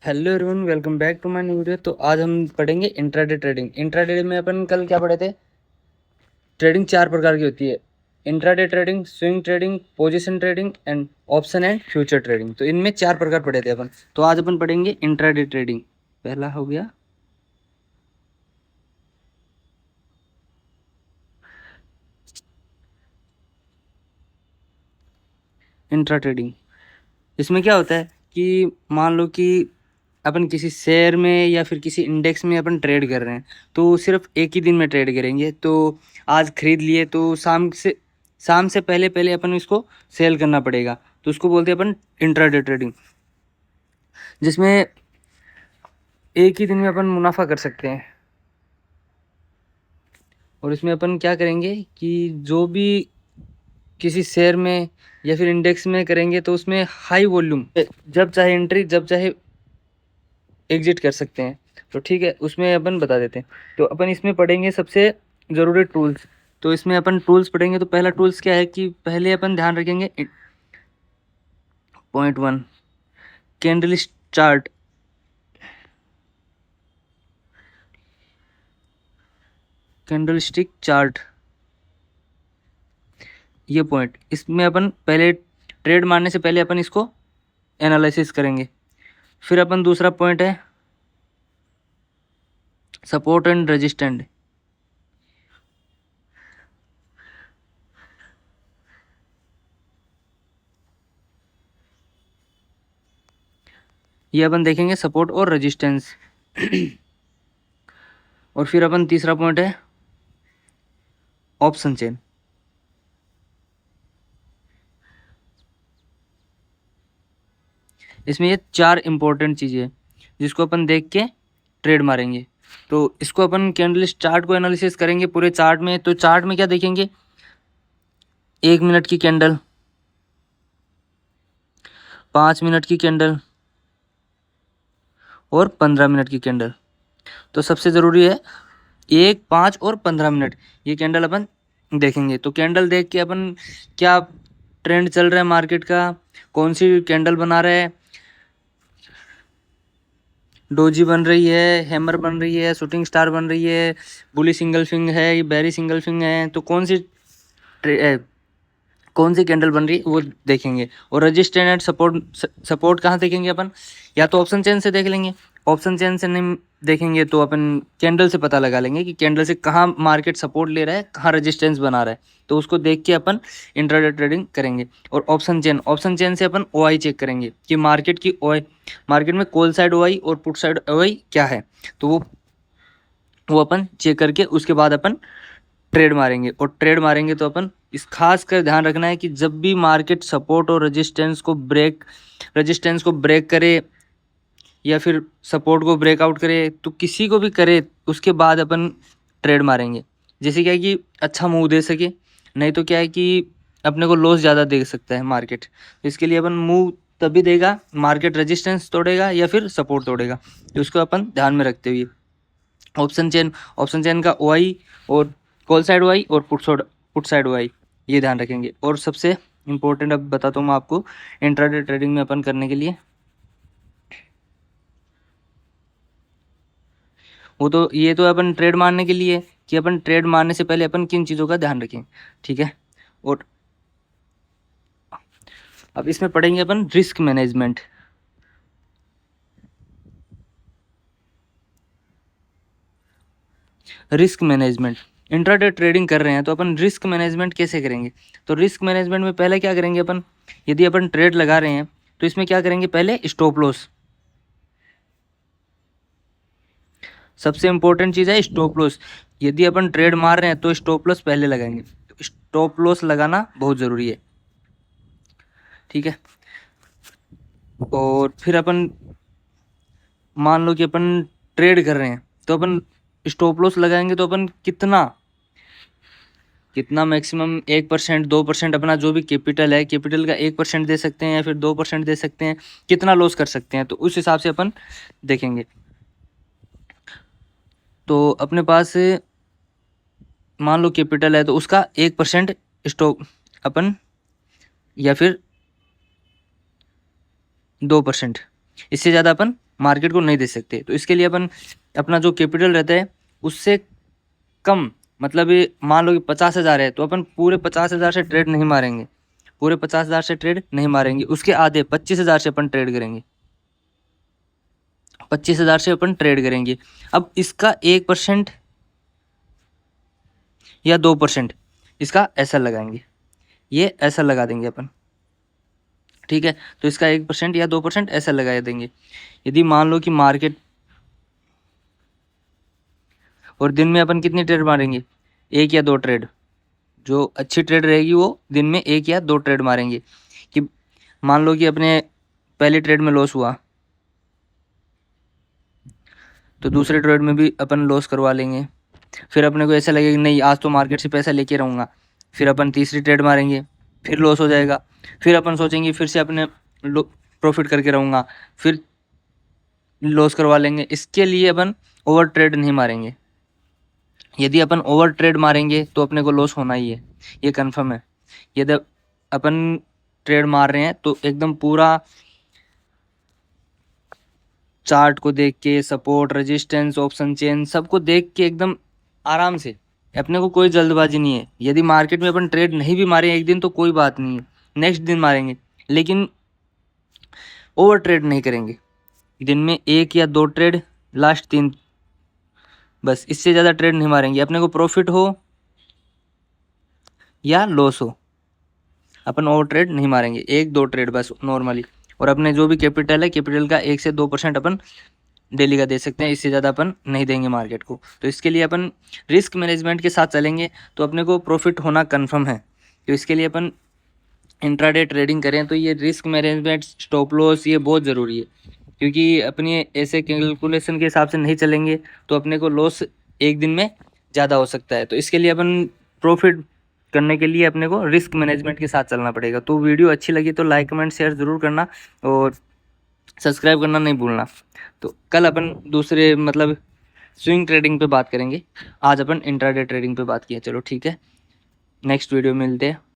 Hello everyone, welcome back to my new video. तो आज हम पढ़ेंगे इंट्राडे ट्रेडिंग। इंट्राडे में अपन कल क्या पढ़े थे? ट्रेडिंग चार प्रकार की होती है: intraday trading, swing trading, position trading and option and future trading. तो इनमें चार प्रकार पढ़े थे अपन। तो आज अपन पढ़ेंगे इंट्राडे ट्रेडिंग। पहला हो गया इंट्रा ट्रेडिंग। इसमें क्या होता है कि मान लो कि अपन किसी शेयर में या फिर किसी इंडेक्स में अपन ट्रेड कर रहे हैं, तो सिर्फ एक ही दिन में ट्रेड करेंगे। तो आज खरीद लिए तो शाम से पहले पहले अपन इसको सेल करना पड़ेगा। तो उसको बोलते हैं अपन इंट्राडे ट्रेडिंग, जिसमें एक ही दिन में अपन मुनाफा कर सकते हैं। और इसमें अपन क्या करेंगे कि जो भी किसी शेयर में या फिर इंडेक्स में करेंगे तो उसमें हाई वॉल्यूम, जब चाहे एंट्री जब चाहे एग्जिट कर सकते हैं। तो ठीक है, उसमें अपन बता देते हैं। तो अपन इसमें पढ़ेंगे सबसे ज़रूरी टूल्स। तो इसमें अपन टूल्स पढ़ेंगे। तो पहला टूल्स क्या है कि पहले अपन ध्यान रखेंगे point 1, candle chart. Candle stick chart, ये पॉइंट, इसमें अपन पहले ट्रेड मारने से पहले अपन इसको एनालिसिस करेंगे। फिर अपन दूसरा पॉइंट है सपोर्ट एंड रेजिस्टेंट। ये अपन देखेंगे सपोर्ट और रेजिस्टेंस। और फिर अपन तीसरा पॉइंट है ऑप्शन चेन। इसमें ये चार इंपॉर्टेंट चीज़ें हैं जिसको अपन देख के ट्रेड मारेंगे। तो इसको अपन कैंडल चार्ट को एनालिसिस करेंगे पूरे चार्ट में। तो चार्ट में क्या देखेंगे? 1 मिनट की कैंडल, 5 मिनट की कैंडल और 15 मिनट की कैंडल। तो सबसे ज़रूरी है 1, 5 और 15 मिनट, ये कैंडल अपन देखेंगे। तो कैंडल देख के अपन क्या ट्रेंड चल रहा है मार्केट का, कौन सी कैंडल बना रहा है, डोजी बन रही है, हैमर बन रही है, शूटिंग स्टार बन रही है, बुली सिंगल फिंग है, बैरी सिंगल फिंग है, तो कौन सी कैंडल बन रही है वो देखेंगे। और रजिस्टेंस एंड सपोर्ट कहाँ देखेंगे अपन? या तो ऑप्शन चेन से देख लेंगे। ऑप्शन चेन से नहीं देखेंगे तो अपन कैंडल से पता लगा लेंगे कि कैंडल से कहाँ मार्केट सपोर्ट ले रहा है, कहाँ रेजिस्टेंस बना रहा है। तो उसको देख के अपन इंट्राडे ट्रेडिंग करेंगे। और ऑप्शन चेन से अपन ओआई चेक करेंगे कि मार्केट में कॉल साइड ओआई और पुट साइड ओआई क्या है। तो वो अपन चेक करके उसके बाद अपन ट्रेड मारेंगे। और ट्रेड मारेंगे तो अपन इस खास कर ध्यान रखना है कि जब भी मार्केट सपोर्ट और रेजिस्टेंस को ब्रेक करे या फिर सपोर्ट को ब्रेकआउट करे, तो किसी को भी करे, उसके बाद अपन ट्रेड मारेंगे। जैसे क्या है कि अच्छा मूव दे सके, नहीं तो क्या है कि अपने को लॉस ज़्यादा दे सकता है मार्केट। तो इसके लिए अपन मूव तभी देगा मार्केट रेजिस्टेंस तोड़ेगा या फिर सपोर्ट तोड़ेगा। तो उसको अपन ध्यान में रखते हुए ऑप्शन चेन का ओआई और कॉल साइड ओआई और पुट साइड ओआई, ये ध्यान रखेंगे। और सबसे इम्पोर्टेंट अब बताता हूँ मैं आपको इंट्राडे ट्रेडिंग में अपन करने के लिए, वो तो ये तो अपन ट्रेड मारने के लिए कि अपन ट्रेड मारने से पहले अपन किन चीज़ों का ध्यान रखें, ठीक है। और अब इसमें पढ़ेंगे अपन risk management. Risk management, intraday trading कर रहे हैं तो अपन रिस्क मैनेजमेंट कैसे करेंगे? तो रिस्क मैनेजमेंट में पहले क्या करेंगे अपन, यदि अपन ट्रेड लगा रहे हैं तो इसमें क्या करेंगे? पहले स्टॉप लॉस। सबसे इंपॉर्टेंट चीज़ है स्टॉप लॉस। यदि अपन ट्रेड मार रहे हैं तो स्टॉप लॉस पहले लगाएंगे। तो स्टॉप लॉस लगाना बहुत ज़रूरी है, ठीक है। और फिर अपन मान लो कि अपन ट्रेड कर रहे हैं तो अपन स्टॉप लॉस लगाएंगे तो अपन कितना मैक्सिमम 1%, 2% अपना जो भी कैपिटल है, कैपिटल का 1% दे सकते हैं या फिर 2% दे सकते हैं, कितना लॉस कर सकते हैं, तो उस हिसाब से अपन देखेंगे। तो अपने पास मान लो कैपिटल है तो उसका 1% स्टॉप अपन, या फिर 2%, इससे ज़्यादा अपन मार्केट को नहीं दे सकते। तो इसके लिए अपन अपना जो कैपिटल रहता है उससे कम, मतलब ये मान लो कि 50,000 है तो अपन पूरे 50,000 से ट्रेड नहीं मारेंगे, पूरे 50,000 से ट्रेड नहीं मारेंगे, उसके आधे 25,000 से अपन ट्रेड करेंगे, 25,000 से अपन ट्रेड करेंगे। अब इसका 1% या 2% इसका ऐसा लगाएंगे, ये ऐसा लगा देंगे अपन, ठीक है। तो इसका 1% या 2% ऐसा लगा देंगे। यदि मान लो कि मार्केट, और दिन में अपन कितनी ट्रेड मारेंगे, 1 या 2 ट्रेड, जो अच्छी ट्रेड रहेगी वो दिन में 1 या 2 ट्रेड मारेंगे। कि मान लो कि अपने पहली ट्रेड में लॉस हुआ तो दूसरे ट्रेड में भी अपन लॉस करवा लेंगे, फिर अपने को ऐसा लगेगा कि नहीं आज तो मार्केट से पैसा लेके रहूँगा, फिर अपन तीसरी ट्रेड मारेंगे, फिर लॉस हो जाएगा, फिर अपन सोचेंगे फिर से अपने प्रॉफिट करके रहूँगा, फिर लॉस करवा लेंगे। इसके लिए अपन ओवर ट्रेड नहीं मारेंगे। यदि अपन ओवर ट्रेड मारेंगे तो अपने को लॉस होना ही है, ये कन्फर्म है। यदि अपन ट्रेड मार रहे हैं तो एकदम पूरा चार्ट को देख के, सपोर्ट, रेजिस्टेंस, ऑप्शन चेन सबको देख के एकदम आराम से, अपने को कोई जल्दबाजी नहीं है। यदि मार्केट में अपन ट्रेड नहीं भी मारे एक दिन तो कोई बात नहीं है, नेक्स्ट दिन मारेंगे, लेकिन ओवर ट्रेड नहीं करेंगे। दिन में 1 या 2 ट्रेड, लास्ट 3, बस इससे ज़्यादा ट्रेड नहीं मारेंगे। अपने को प्रॉफिट हो या लॉस हो, अपन ओवर ट्रेड नहीं मारेंगे, 1-2 ट्रेड बस नॉर्मली। और अपने जो भी कैपिटल है, कैपिटल का 1 से 2% अपन डेली का दे सकते हैं, इससे ज़्यादा अपन नहीं देंगे मार्केट को। तो इसके लिए अपन रिस्क मैनेजमेंट के साथ चलेंगे तो अपने को प्रॉफिट होना कन्फर्म है। तो इसके लिए अपन इंट्राडे ट्रेडिंग करें तो ये रिस्क मैनेजमेंट, स्टॉप लॉस, ये बहुत ज़रूरी है, क्योंकि अपनी ऐसे कैलकुलेशन के हिसाब से नहीं चलेंगे तो अपने को लॉस एक दिन में ज़्यादा हो सकता है। तो इसके लिए अपन प्रॉफिट करने के लिए अपने को रिस्क मैनेजमेंट के साथ चलना पड़ेगा। तो वीडियो अच्छी लगी तो लाइक, कमेंट, शेयर ज़रूर करना और सब्सक्राइब करना नहीं भूलना। तो कल अपन दूसरे मतलब स्विंग ट्रेडिंग पे बात करेंगे, आज अपन इंट्राडे ट्रेडिंग पे बात किया। चलो ठीक है, नेक्स्ट वीडियो में मिलते हैं।